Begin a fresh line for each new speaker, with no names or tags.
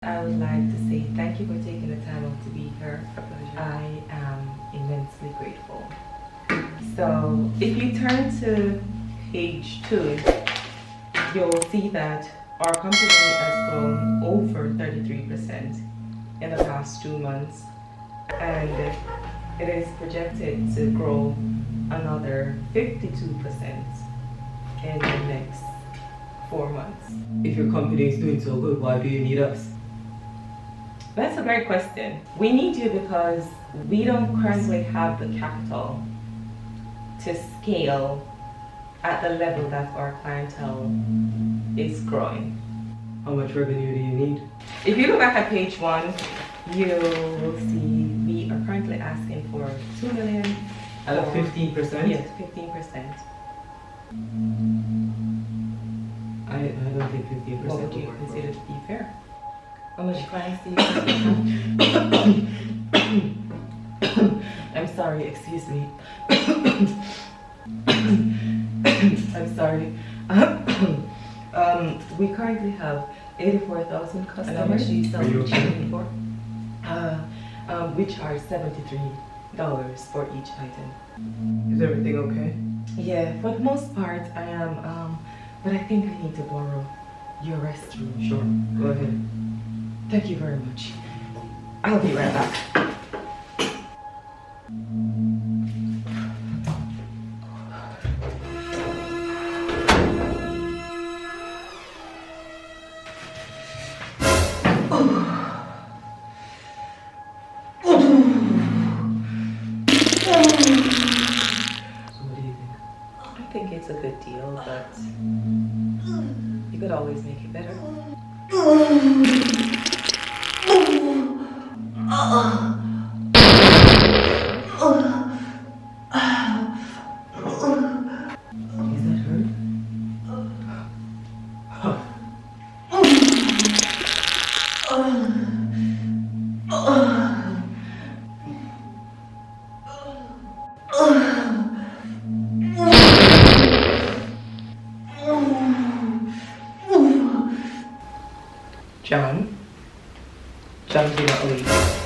I would like to say thank you for taking the time out to be here. I am immensely grateful. So if you turn to page 2, you'll see that our company has grown over 33% in the past 2 months, and it is projected to grow another 52% in the next 4 months.
If your company is doing so good, why do you need us?
That's a great question. We need you because we don't currently have the capital to scale at the level that our clientele is growing.
How much revenue do you need?
If you look back at page 1, you'll see we are currently asking for 2 million.
At a 15%?
Yes, 15%.
I don't think 15%
What would
will
you
work.
consider to be fair? How much clients do you have? I'm sorry, excuse me. I'm sorry. We currently have 84,000 customers. And how much do you sell each for? We charge $73 for each item.
Is everything okay?
Yeah, for the most part I am, but I think I need to borrow your restroom.
Sure, go ahead.
Thank you very much. I'll be right back.
So what do you think?
I think it's a good deal, but you could always make it better.
Is that her?
John, do not leave.